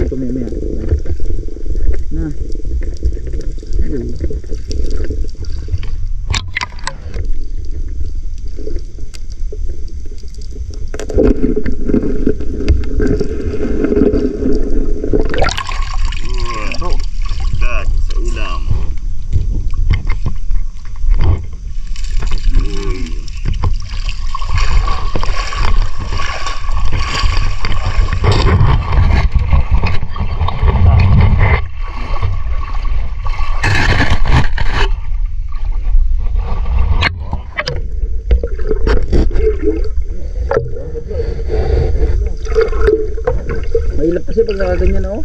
Ito may na. Dagdag sa ulam. Mahilap kasi pag nakaganyan, oh.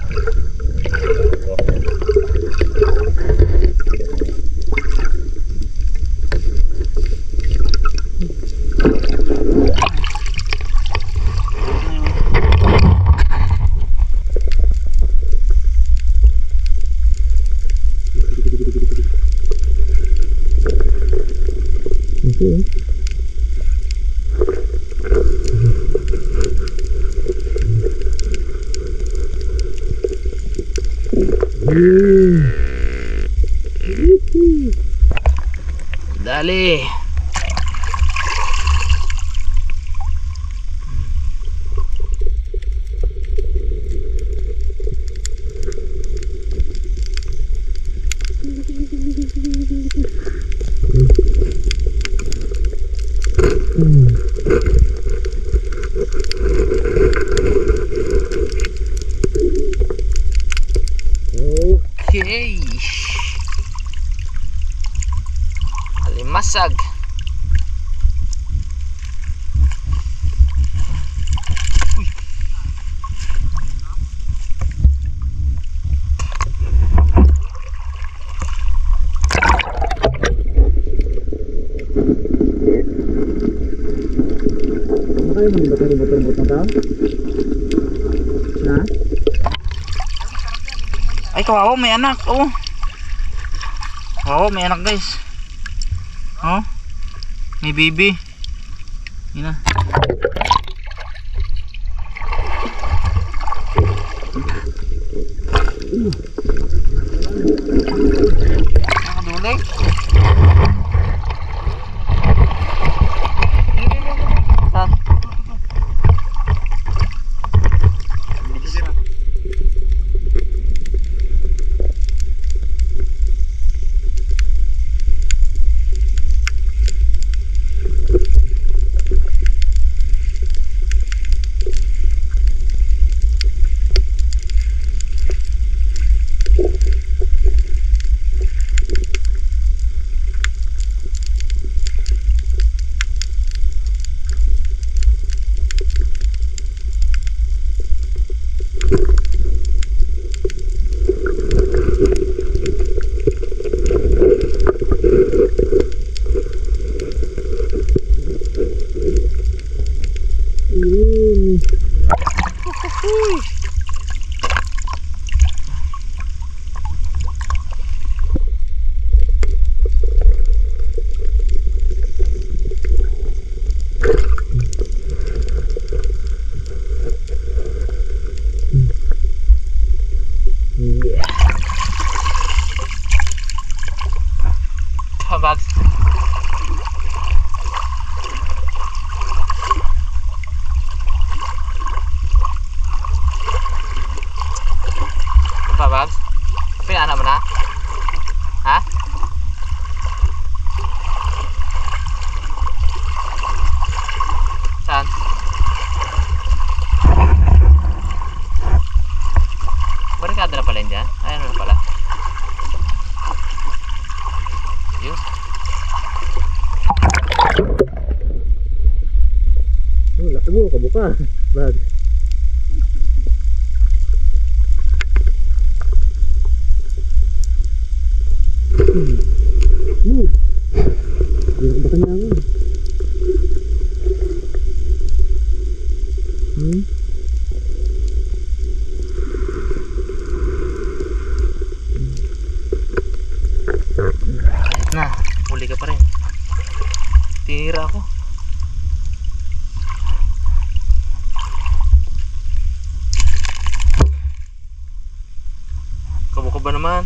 Dali. Okay. Alimasag. Ano kayo mga bato-bato na tao? Na? Ay, kawawa, may anak. Oh. Kawawa, may anak, guys. Oh. May baby. Yun na. Nakadulig. Saan? Bags. Apa bags? Pinana mo na? Ha? Saan? Barikada na pala yun dyan? Ay, ano na pala? Yun. Oh, laki mo, kabuka. Bag. Move. Hindi ka ba kanya ako? Na, huli ka pa rin. Tira ako. Kabo ka ba naman?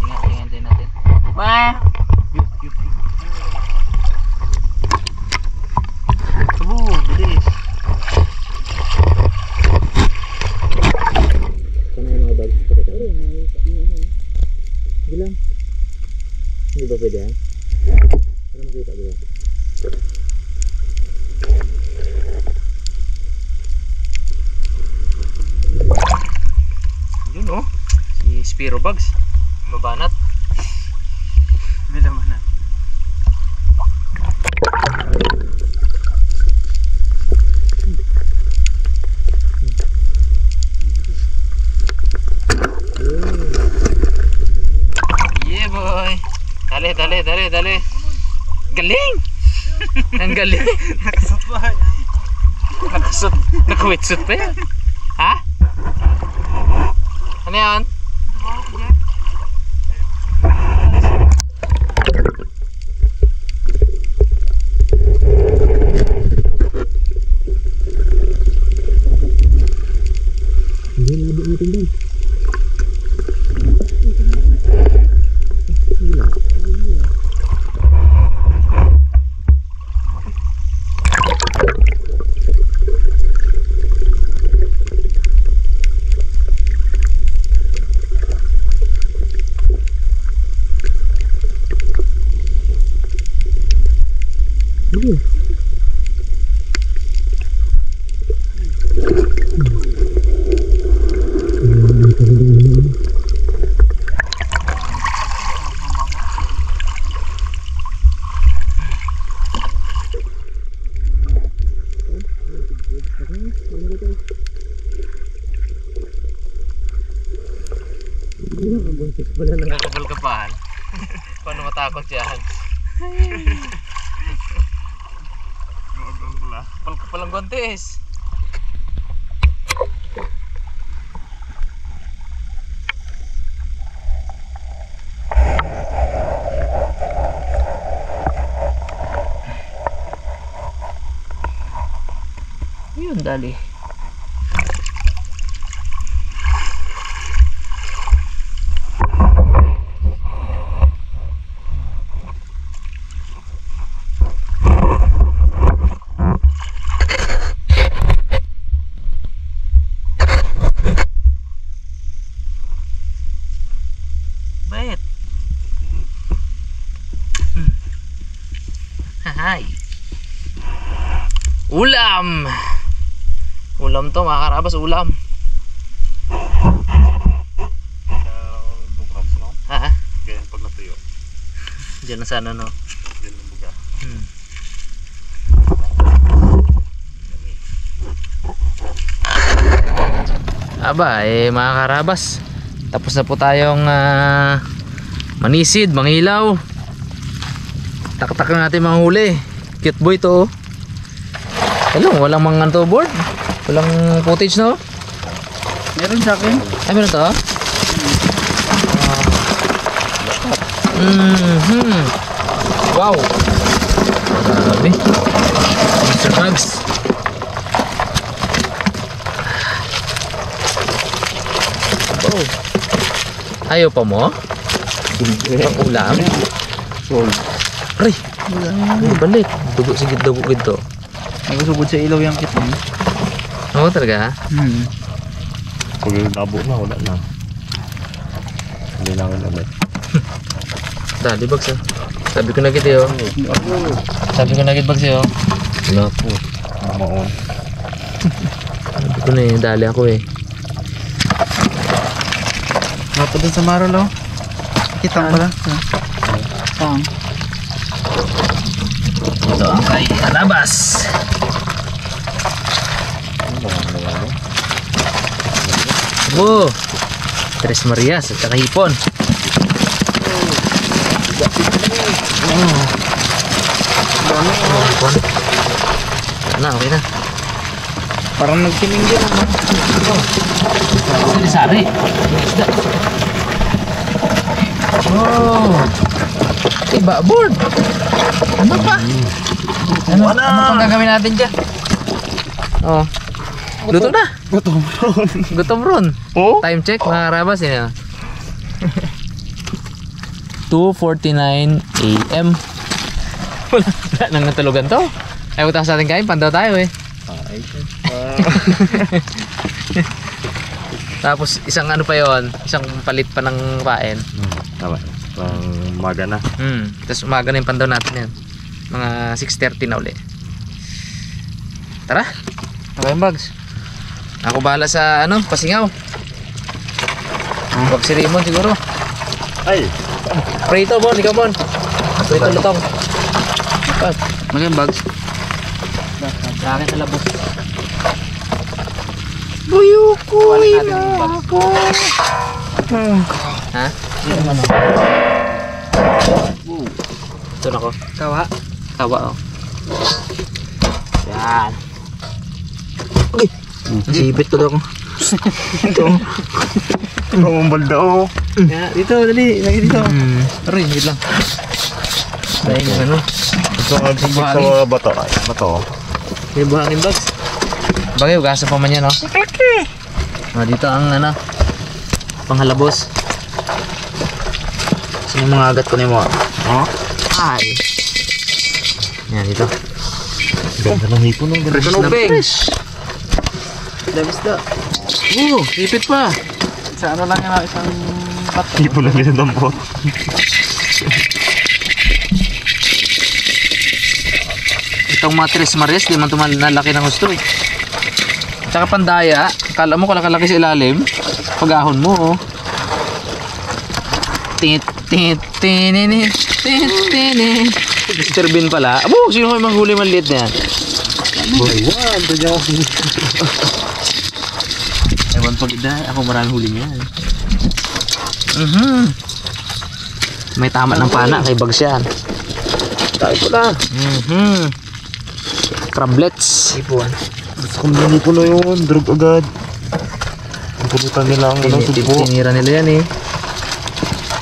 Ingat din natin. Ba! Kabo, bilis. Sana yung mga bags pa kita. Sige lang. Hindi ba pwede yan? Para makita ba? Yun oh. Si Spiro Bugs. Mabanat. May laman na. Yeah boy. Dali. Galing! Ang galing. Nakasot pa. Naka-wetsuit pa yan. Ha? Ano yan? Hindi, labot natin doon. Nakakapal-kapal. Paano matakot yan? Kapal-kapal ang gontes. Yun, dali. Bait. Hahay. Ulam. Ulam to, mga karabas, ulam. Bukras, no? Ha? Ganyan pag natuyo. Diyan na sana, no? Ganyan ang buga. Aba, mga karabas, tapos na po tayong manisid, mangilaw. Tak-tak na natin mga huli. Cute boy to, oh. Hello, walang mga to board. Walang footage, no? Meron sa akin. Ay, meron to? Wow. Grabe. Mr. Bugs. Oh. Ayaw pa mo? Ang ulam? Aray. Ay, balik. Dugo sigit to. Nagusugod sa ilaw yung kit mo. Oo, talaga? Pag labo na, wala na. Hindi na ako naman. Dali, Bugs, oh. Sabi ko na kita, oh. Sabi ko na kita, Bugs, oh. Wala po. Maon. Sabi ko na eh, dali ako eh. Mapa dun sa Marol, oh. Kitang pala. Saan? Ito ang kay Alabas. Oh, Tres Marias at saka hipon. Hipon. Okay na. Parang nagtiming din, ano? sari. Isda. Oh. Iba board. Ano pa? Ano pang gagawin natin dyan? Oh. Luto na. Gutom ron. Oh? Time check mga karabas. 2:49 AM. Wala nang natulugan to. Ayaw tayo sa ating kain. Pandaw tayo eh. Tapos isang ano pa yon, isang palit pa ng pain. Tama. Pang umaga na. Tapos umaga na yung pandaw natin yan. Mga 6:30 na uli. Tara. Okay bags. Ako bahala sa ano, pasingaw. Wag si Raymond siguro. Ay! Prito Bon, ikaw Bon. Prito lutong. Maging bags. Sa akin na labos. Buyukoy na ako. Ha? Ito na ko. Tawa. Tawa oh. Yan. Uy! Nasipit ko daw ako. Ito. Ang balda oh. Dito, dali. Lagi dito. Aray, wait lang. Dahil yung ano. Ito ang sisik sa mga bato. Ay, bato. Yung buhangin bags. Bagay, ugasan pa man yan, no? Dito ang ano, panghalabos. Sino mga agat ko na yung mga? Ha? Ay. Yan, dito. Ganda ng hipon oh. Fresh na fresh. Damis da. Ipit pa. Sa ano lang yan, isang bat. Hipon lang yan ng pot. Itong mga tres mares, di man tumalaki ng gusto eh. Tsaka pandaya, kala mo kalakalaki sa ilalim, pag-ahon mo oh. Tit tit tinini tit tini. Mr. Bean pala. Abo, sino kayo manghuli maliit na yan? Ewan, ito niya ako. Ewan pag ako maraming huli niya. May tama ng pana kay bags yan. Tayo ko na. Crablets. Ipon. Gusto kong nanipon na yun. Drug agad. Ang pulutan nila ang walang sugpo. Tinira nila yan eh.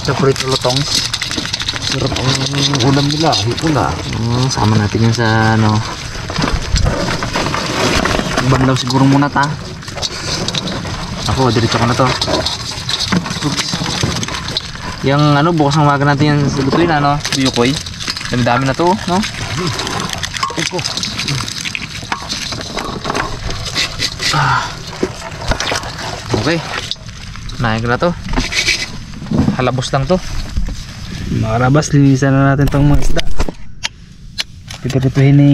Sa prito lutong. Sarap ang ulam nila. Hipon na. Sama natin yan sa ano. Banlaw siguro muna ta. Ako, diretso ko na to. Oops. Yung ano, bukas ng umaga natin yan sa lutuin ano. Biyukoy. Dami-dami na to, no? Eko. Okay. Nahin ko na to. Halabos lang to. Mga karabas, linisan na natin tong mga isda. Pipirituhin ni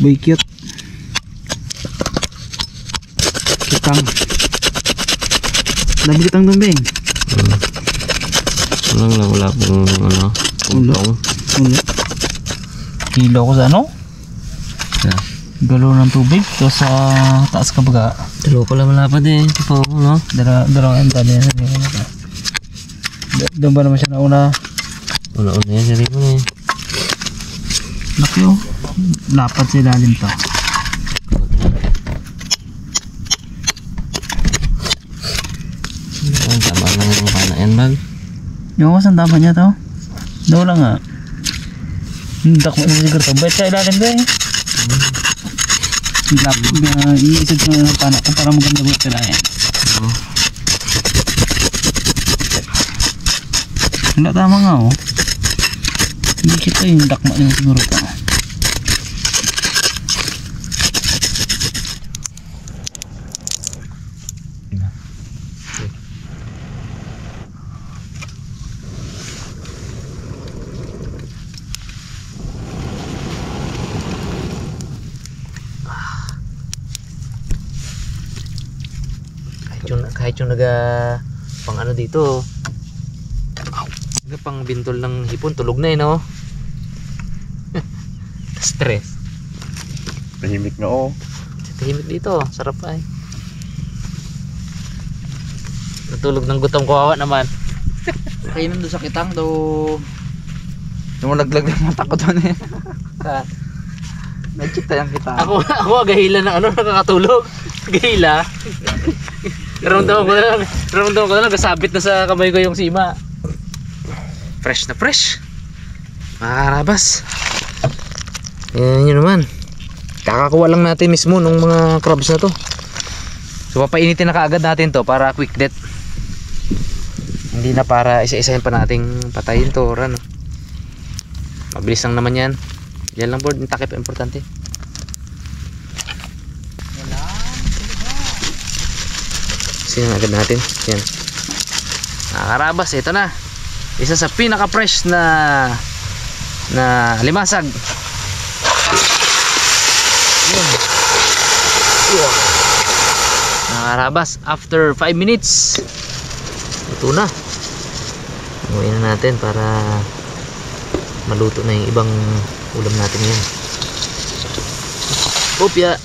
Boy Cute. Kitang. Dami kitang dumbing. Wala po ano. Ulo. Kilo ko sa ano? Yeah. Galo ng tubig. Ito sa taas ka baga. Dalo ko lang malapad eh. Tipo, no? Dalawang enta din. Doon ba naman siya nauna? Una-una yan, sabi mo na eh. Laki oh. Lapad sa ilalim to. Ang tama lang yung pana yan, bag. Yung kasang tama niya to. Daw lang nga. Hindak mo na siguro to. Bet sa ilalim to eh. Iisip ko na paano kung para maganda buhat sila yan. Hindi tama nga oh. Hindi kita yung dakma niya siguro to. Kahit yung pang ano dito pang bintol ng hipon tulog na eh no. Stress Tahimik nga oh. tahimik dito, sarap ay natulog ng gutom, kawawa naman. Kayo nandun sa kitang daw yung malaglag ng mata ko doon eh. Nagkita yung kita. Ako gahila ng ano, nakakatulog. Gahila. Naramdaman ko na lang, kasabit na sa kamay ko yung sima. Fresh na fresh. Mga karabas. Yan yun naman. Kakakuha lang natin mismo ng mga crabs na to. So papainitin na kaagad natin to para quick death. Hindi na para isa-isahin pa nating patayin to or ano. Mabilis lang naman yan. Yan lang board, yung takip importante. Sinan agad natin. Yan. Karabas, ito na. Isa sa pinaka-fresh na limasag. Yun. Karabas, after 5 minutes ito na. Uwi na natin para maluto na yung ibang ulam natin yan. Opya.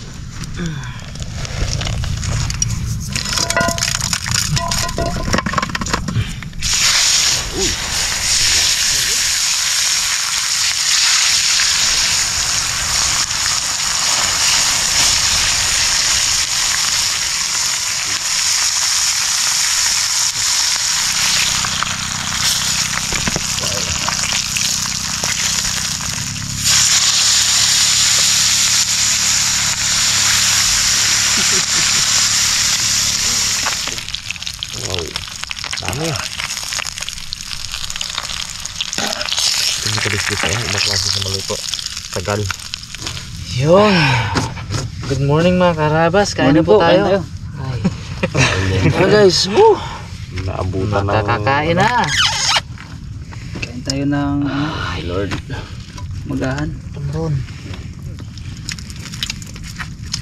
Dami. Ini kadis-kadis ya, umat langsung sa maluto. Tagal. Yun. Good morning mga karabas. Kain na po tayo. Ay. Ay guys, woo. Naabutan ng... Makakakain na. Kain tayo ng Ay Lord. magahan. Tamron.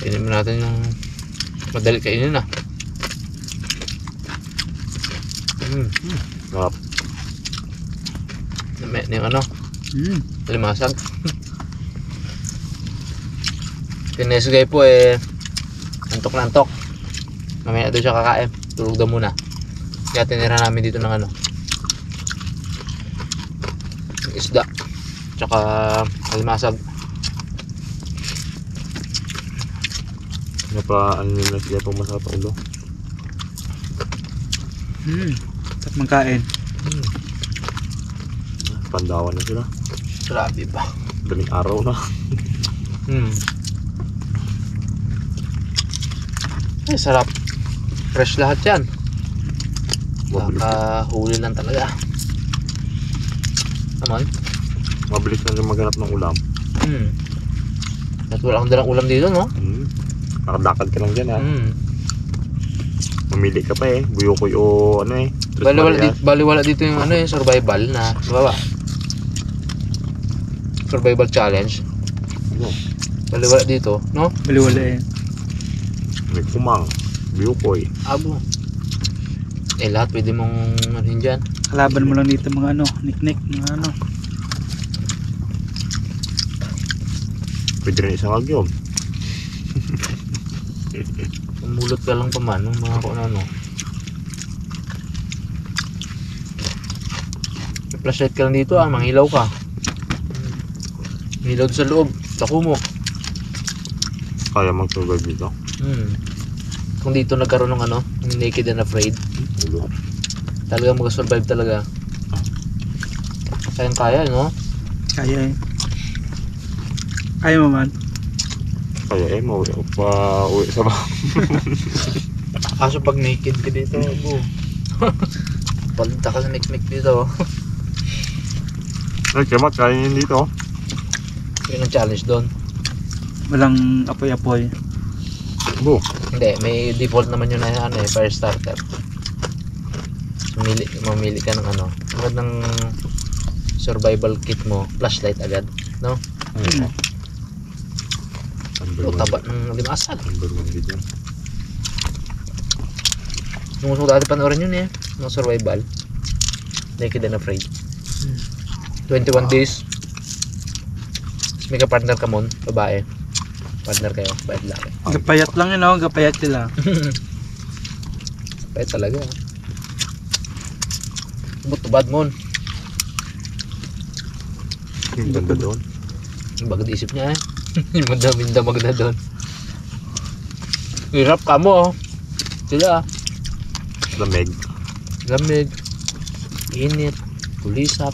Kainin mo natin yung madali kainin na. Sarap. Yung ano, limasag. Pinesugay po antok na antok. Mamaya doon siya kakain. Tulog daw muna. Kaya tinira namin dito ng ano, yung isda. Tsaka limasag. Ano pa, ano nila sila pumasakit ang ulo. At magkain. Pandawan na sila. Grabe ba? Daling araw na. Ay, sarap. Fresh lahat yan. Mabilis, Nakahuli lang talaga. Naman. mabilis na rin maghanap ng ulam. At wala akong dalang ulam dito, no? Nakadakad ka lang dyan ha. Mamili ka pa Buyukoy o ano Baliwala dito yung ano survival na baba. Survival challenge. Ano? Baliwala dito, no? Baliwala May kumang. Buyukoy. Abo. Lahat pwede mong ano dyan. Kalaban mo lang dito mga ano, niknik, mga ano. Pwede rin isang agyom. Mulot ka lang pa man ng mga kung ano. May flashlight ka lang dito mangilaw ka. Mangilaw doon sa loob. Taku mo. Kaya mag-survive dito. Kung dito nagkaroon ng ano, Naked and Afraid, Ulo. talaga mag-survive talaga. Kaya, no? Kaya Kaya mo man. Kaya mauwi sa ba? Kaso pag naked ka dito, abo. Palita ka sa mikmik dito. Ay, kamat, kaya yun dito. Yun ang challenge doon. Walang apoy-apoy. Bu. Hindi, may default naman yun na ano fire starter. Mamili ka ng ano, tulad ng survival kit mo, flashlight agad, no? Taba ng limasag. Number 1 video. Nung gusto dati panoorin yun ng survival. Naked and Afraid. 21 days. May ka-partner ka mon, babae. Partner kayo, bayad laki. Gapayat lang yun, oh. Gapayat sila. Bayad talaga. Tubad mon. Ang ganda doon. Bagad isip niya Yung madaming damag na doon. Hirap ka mo. Sila. Lamig. Lamig. Init. Kulisap.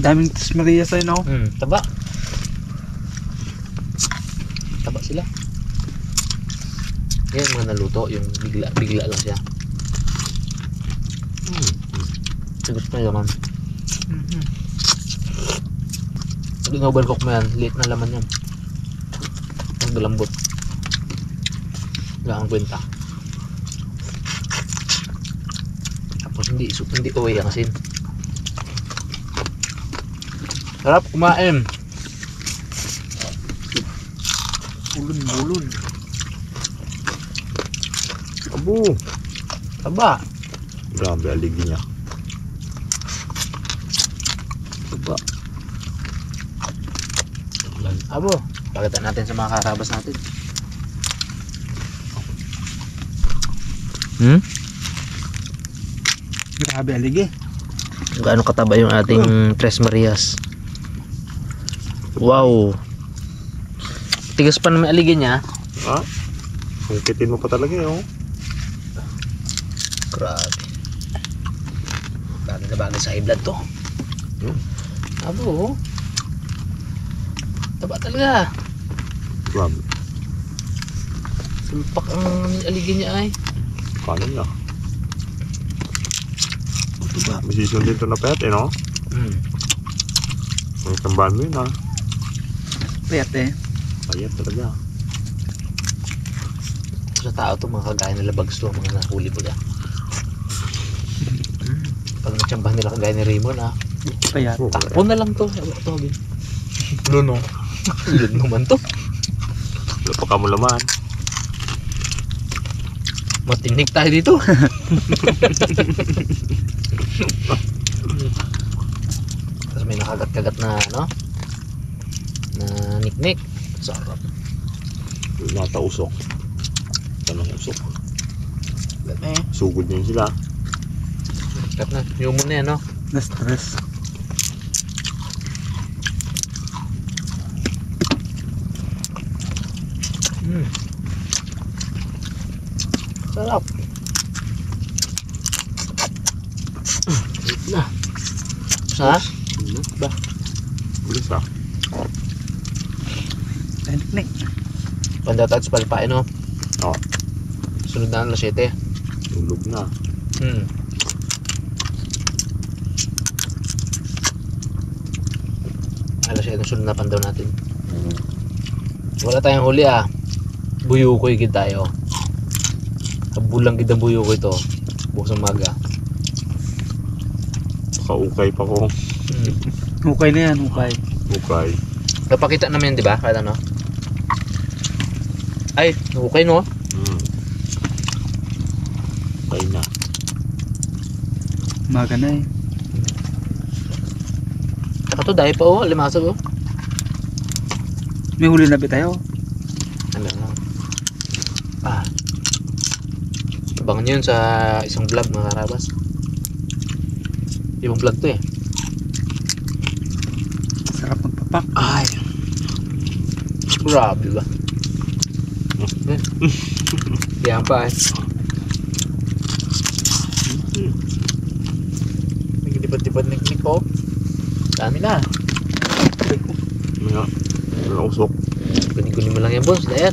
Daming Maria sa'yo, no? Taba. Taba sila. Yan mga naluto. Yung bigla lang siya. Gusto na laman. Pag in-overcook mo yan, liit na laman yan. Ang dalambot. Wala kang kwenta. Tapos hindi uwi ang asin. Sarap kumain. Bulon. Abo. Taba. Grabe, aligi niya. Taba. Abo. Pakita natin sa mga karabas natin. Grabe, aligi. Gaano kataba yung ating Tres Marias. Wow. Tigas pa naman aligi niya. Ha? Sungkitin mo pa talaga yun. Grabe. Bagay na bagay sa high blood to. Abo. Taba talaga. Grabe. Sulpak ang aligi niya ay. Paano niya? May sisundin to na pet eh, no? May tambahan mo yun, ha? Payat eh. Payat talaga. Sa tao to mga kagaya nila bags to, mga nahuli po dyan. Pag natsambahan nila kagaya ni Raymond, ha? Payat. Takpo na lang to. Luno. Luno man to. Wala pa ka mo laman. Matinig tayo dito. Tapos may nakagat-kagat na ano? Na niknik. Sarap. Nata usok. Tanong usok. Eh, Sugod niya sila. kat na. Yung muna yan, no? Na-stress. Sarap. Na. Sa? Ba? Ulis, ha? Teknik. Pandatag sa palpain, no? Oo. Sunod na ang alas 7. Tulog na. Alas 7 sunod na pandaw natin. Wala tayong huli, ah. Buyukoy gid tayo. Bulang gid ang buyukoy to. Bukas ng maga. Kaukay pa ko. Hukay na yan, hukay. Ukay. Napakita naman yan, di ba? Kahit ano? Ay, okay, no? Ukay na. Umaga na eh. Saka to, dahil pa, oh. Limasag, oh. May huli na ba tayo? Ano lang. Abangan nyo yun sa isang vlog, mga karabas. Ibang vlog to, eh. Sarap magpapak. Ay. Grabe ba? Kaya pa, eh. Nagdipad-dipad niknik po. Dami na. May usok. Kunin mo lang yan, boss. Dayan.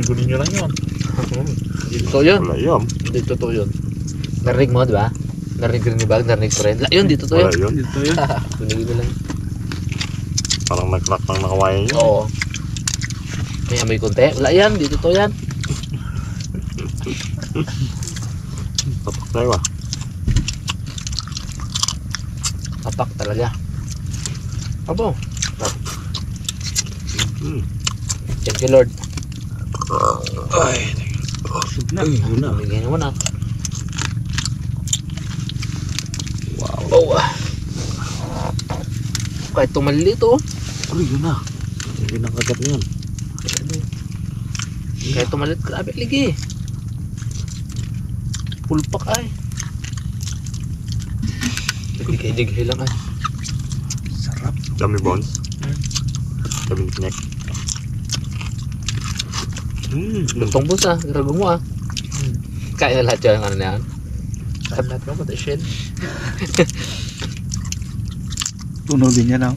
Kunin nyo lang yun. Hindi totoo yun. Wala yun. Hindi totoo yun. Narinig mo, di ba? Narinig rin ni Bag, narinig pa rin. Yun, di totoo Wala yun. yun. Dito yun. Kunin nyo lang. Parang nag-crack ng nakawayan yun. Oo. May amoy konti. Wala yan, di totoo yan. Tapak tayo, ah. Tapak talaga. Abo. Thank you, Lord. Ay. Sub na. Yun na. Bigyan mo na. Wow. Oh. Kahit tumalili ito. Uy, yun na. Hindi nang kagat niyan. Kahit tumalit, grabe ligi. Pulpak ay. Digay lang ay. Dami bones. Dami neck. Lutong boss ah, grago mo ah. Kaya lahat yung ano na yan. Lahat mo pati shell. Tunogin niya na.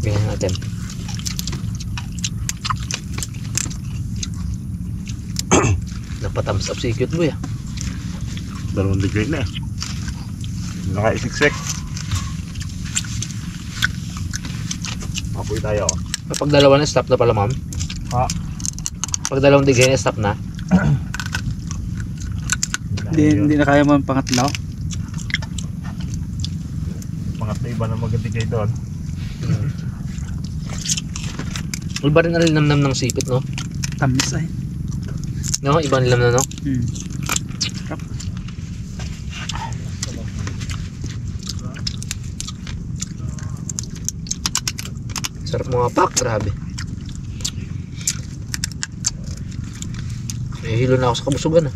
Ganyan natin. Napa-thumbs up si Cute Boy ah. 2 degree na. Naka-isiksik. Apoy tayo. Pag dalawa na stop na pala ma'am. Ha? Pag dalawang digay na stop na. Hindi na kaya mo ang pangatlo. Pangatlo iba na magadigay doon. Iba rin ang linamnam ng sipit no? Tamis ay. No, iba ang linamnam no? Sarap mga pak, grabe. Nahihilo na ako sa kabusugan ah.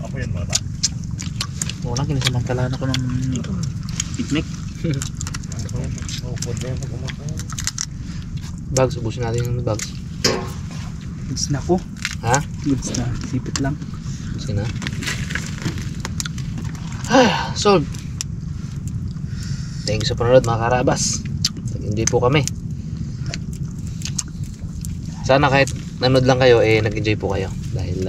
Ako yan mga ta. Wala, kinasamantalaan ako ng picnic. Bags, ubusin natin yung bags. Goods na po. Ha? Goods na. Sipit lang. Sige na. Solve. Thank you sa panonood mga karabas. Nag-enjoy po kami. Sana kahit nanood lang kayo nag-enjoy po kayo dahil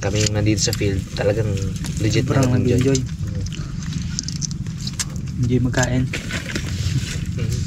kami yung nandito sa field talagang legit na Sobrang nag-enjoy. nag-enjoy. Enjoy magkain. Mhm.